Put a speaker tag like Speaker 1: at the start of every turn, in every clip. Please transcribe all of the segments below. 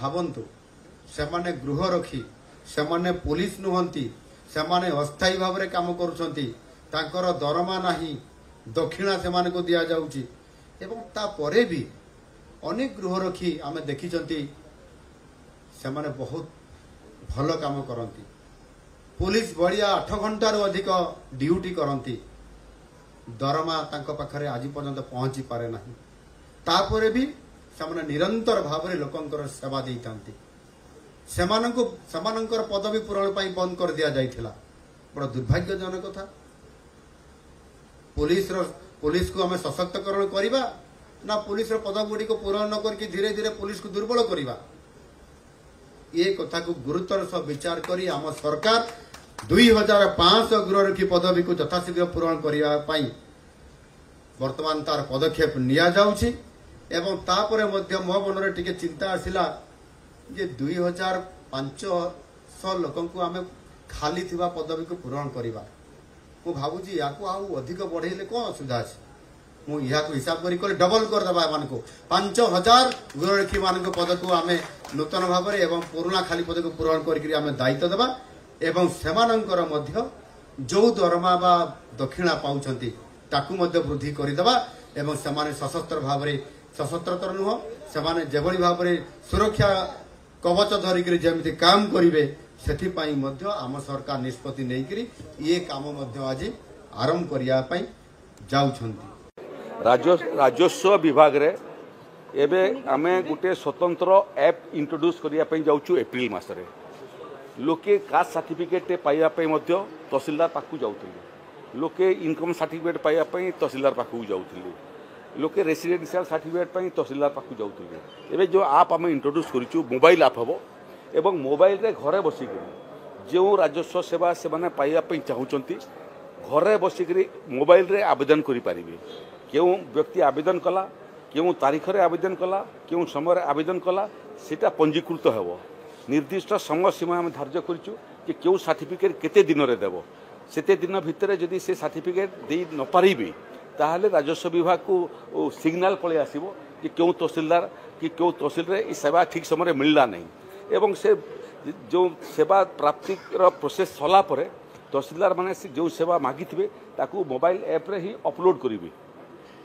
Speaker 1: भावंतु सेमाने गृह रखी सेमाने पुलिस नुहंती सेमाने अस्थायी भाव में काम करुछंती तांकर दरमा नाही दक्षिणा सेमाने को दिया जाउची एवं ता परे भी अनेक गृह रखी आमे देखिचंती सेमाने बहुत भल काम करती पुलिस बढ़िया 8 घंटार अधिक ड्यूटी करती दरमा तांको पाखरे आज पर्यंत पहुंची पारे नाही तापरे भी सेमाने निरंतर भाव में लोकंकर सेवा देइतांती सेमानंकर पदवी पूरण पाई बंद कर दिया जाइथिला बड़ा दुर्भाग्यजनक कथा पुलिस को हमें सशक्तकरण करिबा ना पुलिस पदवी गुड़ी को पूरण न करके धीरे धीरे पुलिस को दुर्बल करिबा ये कथा को गुरुतर सह विचार करी आम सरकार 2500 गृहरक्षी पदवी को यथाशीघ्र पूरण करने वर्तमान तार पदक्षेप निया जाउछि एवं तापरे मध्य मो मन टिके चिंता आसिला जे 2500 लोक को आम खाली थिबा पदवी को पूरण करवा मु भावुची या अधिक बढ़ेले कौन असुविधा अच्छे मुझे हिसाब कर डबल करदे मान को 5000 गृहरक्षी मान पद को आम नूतन भाव में पुराणा खाली पद को पूरण कर दायित्व देवा एवं सेमानंकर मध्य जो दरमा बा दक्षिणा पाउछंती ताकू मध्य वृद्धि करदेवा एवं सेमाने सशस्त्र भाव में सशस्त्र तर नुह सेमाने जेभली भाव में सुरक्षा कवच धरिक जमी काम करेंगे से आम सरकार निष्पत्ति नहीं ये काम आज आरंभ करने जाउछंती
Speaker 2: राजस्व विभाग रे एबे आमे गुटे स्वतंत्र ऐप इंट्रोड्यूस करने जाऊँ एप्रिल मासरे लोके कास्ट सर्टिफिकेट पाइबापी तहसीलदार पाखु जाऊले लोके इनकम सर्टिफिकेट पाइबापी तहसीलदार पाखु जाऊले लोके रेसिडेंशियल सर्टिफिकेट तहसीलदार पाखु जाऊले एबे जो आप आम इंट्रोड्यूस करूँ मोबाइल आप हम एवं मोबाइल रे घरे बसिक जो राजस्व सेवा से माने पाइबापी चाहूँगी घरे बसिक मोबाइल रे आवेदन करें क्यों व्यक्ति आवेदन कला क्यों तारीख रे आवेदन कला क्यों समय आवेदन कला सेटा पंजीकृत हो निर्दिष्ट समय सीमा आम धार्य करूँ कि क्यों सर्टिफिकेट केते दिन रे देव सेते दिन भितर जदि से सर्टिफिकेट दे न पारिबे ताहले राजस्व विभाग को सिग्नाल पळे आसीबो कि क्यों तहसीलदार कि क्यों तहसील रे ई सेवा ठीक समय मिलला नहीं एवं से जो सेवा प्राप्ति प्रोसेस सला परे तहसीलदार माने जो सेवा मागी थे ताकू मोबाइल ऐप रे ही अपलोड करेंगे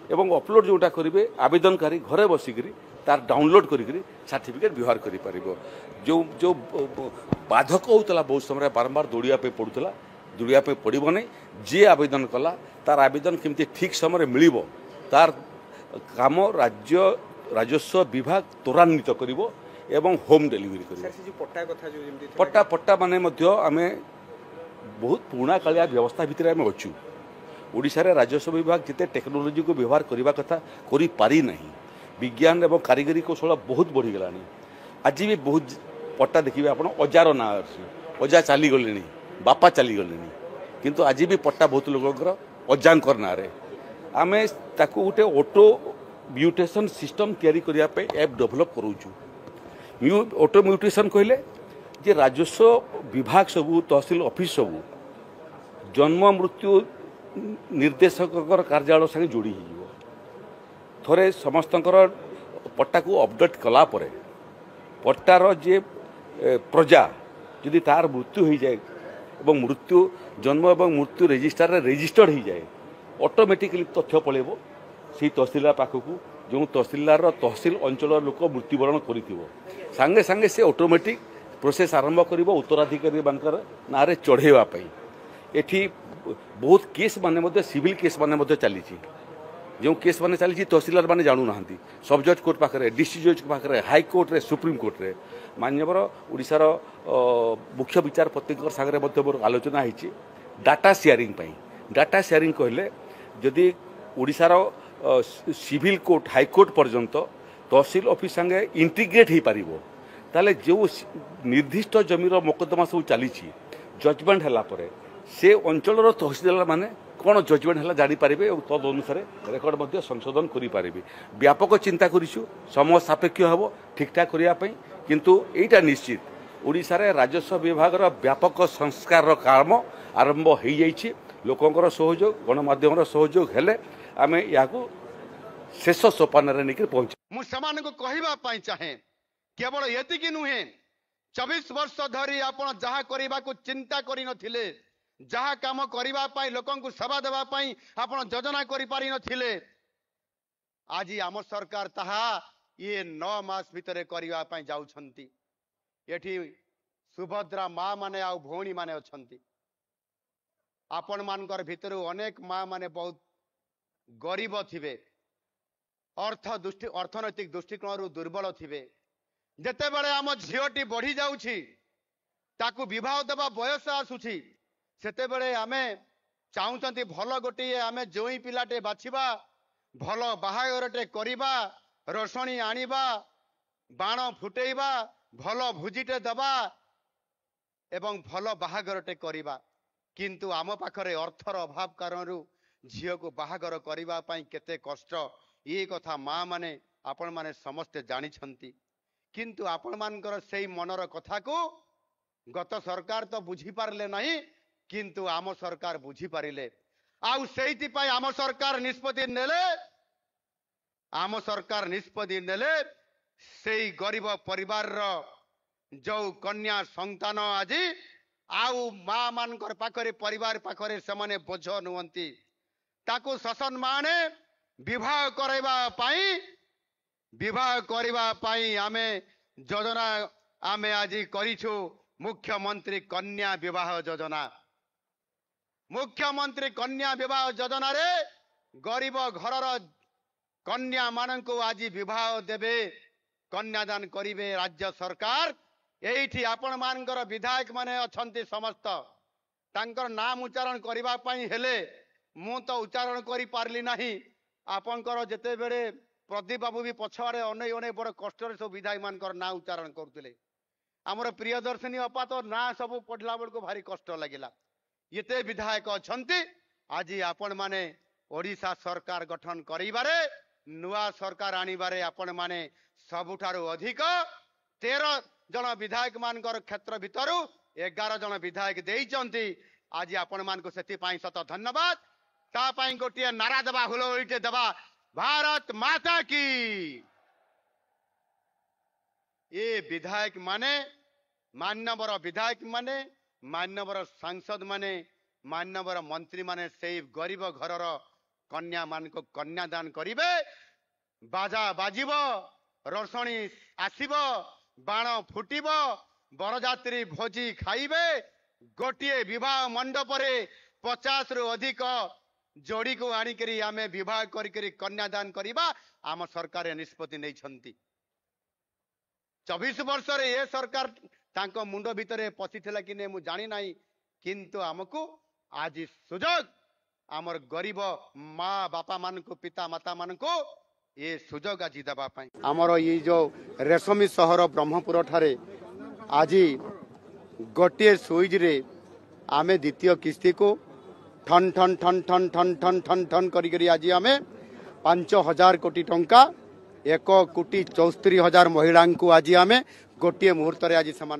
Speaker 2: एवं अपलोड जोटा करेंगे आवेदनकारी घरे बसिक तार डाउनलोड करी सर्टिफिकेट व्यवहार करें जो जो बाधक होता बहुत समय बारंबार दौड़िया पड़ूला दौड़िया पड़ो नहीं जी आवेदन कला तार आवेदन केमती ठीक समय मिल तार काम राजस्व विभाग त्वरान्वित करिवो एवं होम डिलीवरी पट्टा पट्टा माने आमे बहुत पुराणा कालिया व्यवस्था भितर आम अच्छू ओडिशा रे राजस्व विभाग जिते टेक्नोलोजी को व्यवहार करने कथा करि पारि नहीं विज्ञान एवं कारीगरी कौशल बहुत बढ़ीगला आज भी बहुत पट्टा देखिए आप अजार ना अजा चलीगले बापा चलीगले किंतु आज भी पट्टा बहुत लोकर अजांकर ना आम ताकू गोटे ऑटो म्यूटेशन सिस्टम तैयारी करने ऐप डेभलप करूँ ऑटो म्यूटेशन कहले जे राजस्व विभाग सबू तहसील ऑफिस सबू जन्म मृत्यु निर्देशक कार्यालय संगे जोड़ी हो थोड़े समस्त पट्टा को अपडेट कला परे पट्टार जे प्रजा यदि तार मृत्यु हो जाए एवं मृत्यु जन्म एवं मृत्यु रेजिस्टार रेजिस्टर्ड हो जाए ऑटोमेटिकली तथ्य पलैब से तहसीलदार पाखक जो तहसीलदार तहसील अंचल लोक मृत्युवरण कर सांगे सांगे से ऑटोमेटिक प्रोसेस आरंभ कर उत्तराधिकारी मान ना चढ़ेवाई एठी बहुत केस माने सिविल केस माने चली जो केस माने चली तहसीलदार माने जानू ना सब जज कोर्ट पाखे डिस्ट्रिक्ट जज पाखे हाईकोर्ट रे सुप्रीम कोर्ट रे माननीय ओडिशार मुख्य विचारपति सागर मोर आलोचना होती डाटा शेयरिंग कहले जदि ओडिशार सिविल कोर्ट हाईकोर्ट पर्यंत तहसील ऑफिस संगे इंटीग्रेट हो पार ताले जो निर्दिष्ट जमीर मोकदमा सब चली जजमेंट है से अंचल तहसीलदार माने कौन जजमेंट है जानीपारे और तद अनुसार रेकर्ड संशोधन करें व्यापक चिंता करूँ समय सापेक्ष हम ठीक ठाक करने किंतु यहीटा निश्चित ओडिशा रे राजस्व विभाग व्यापक संस्कार काम आरंभ हो जाइए लोकंर सहयोग गणमाध्यम सहयोग हेले आमे या शेष सोपान नहीं पहुँच
Speaker 1: मुझे कहवाई चाहे केवल एतिकी नुहे 24 वर्ष धरी आपण जहा करने को चिंता करि नथिले जहा काम करिबा पाई लोकन को सेवा देबा पाई आपण योजना करि पारि नथिले आज आम सरकार ताहा ये 9 मास भितरे करिबा पाई जाउछंती। एठी सुभद्रा माँ माने आ भौणी माने अछंती। आपण मानकर भितर अनेक माँ माने बहुत गरीब थिबे अर्थनैतिक दृष्टिकोण दुर्बल थिबे जेते बेले आम झीटी बढ़ी जाउछि ताकू विवाह देवा बयस आसुछि सेते बेले आमे चाहुचंती भल गोटे आमे जोई पिलाटे बाछिबा भल बाहागरटे करिबा रोशनी आनिबा बाण फुटेइबा भल भुजिटे दबा एवं भल बाहागरटे करिबा किंतु आम पाखरे अर्थर अभाव कारण झील को बाहागर करिबा पई केते कष्ट ये कथा माँ माने आपण माने समस्ते जानी छंती किंतु आपण मानकर सेई मनर कथा को गत सरकार तो बुझी पारले नहीं किंतु आम सरकार बुझी पारिले आउ सेइति पई आम सरकार निष्पत्ति नेले सेई गरीब परिवार रो जो कन्या संतान आज आउ माँ मानकर पाखरे परिवार पाखरे समाने बोझ नुहंती ताकू शसन माने विवाह करवा पाई आमे योजना आमे आज करिछु मुख्यमंत्री कन्या विवाह योजना। मुख्यमंत्री कन्या विवाह योजना रे गरीब घरर कन्या मानक आज विवाह देबे कन्यादान करिवे राज्य सरकार। एठी आपण मानकर विधायक माने अछंती समस्त तांकर नाम उच्चारण करबा पई हेले मु तो उच्चारण करि पारली नाही आपनकर जेते बेले प्रदीप बाबू भी पछाड़े अनेक अनेक बड़ कष्ट सब विधायक मानकर ना उच्चारण करते आमर प्रियदर्शिनी अपा तो ना सब पढ़ला बेल को भारी कष्ट लगिला ये विधायक अच्छा आज आपण माने ओडिशा सरकार गठन करिबारे नुआ सरकार आनिबारे आपण माने सबुठारु अधिक 13 जन विधायक मानकर क्षेत्र भितरु 11 जन विधायक देइचंती आज आपण मान को सेति पाई सत धन्यवाद ता पाई गोटे नारा देबा हुलहुलिटे देबा भारत माता की। ये विधायक माने मान्यवर विधायक माने मान्यवर सांसद माने मान्यवर मंत्री माने से गरीब घरर कन्या मान को कन्यादान करिवे बाजा बाजिब रोशनी आसिब बाण फुटिब बरजात्री भोजी खाइबे गोटे विवाह मंडप रे 50 रु अधिक जोड़ी को आनिकरी आमे विवाह करी कन्यादान करिबा आम सरकार निष्पत्ति नहीं छंती। 24 वर्ष रे ये सरकार तांको मुंडो भितरे पसिथिला कि ने मु जानि नाही किंतु हमको आज सुजोग आमर गरीब माँ बापा मान को पिता माता मान को ये सुजोग आज दबा पाई आमर ये जो रेशमी सहर ब्रह्मपुर ठारे आज गोटे सुइज रे आमे द्वितीय किस्ती को ठन ठन ठन ठन ठन ठन ठन ठन करी आज आमे 5,000 कोटी टंका 1,64,000 महिला को आज आमे गोटे मुहूर्त रे आज समान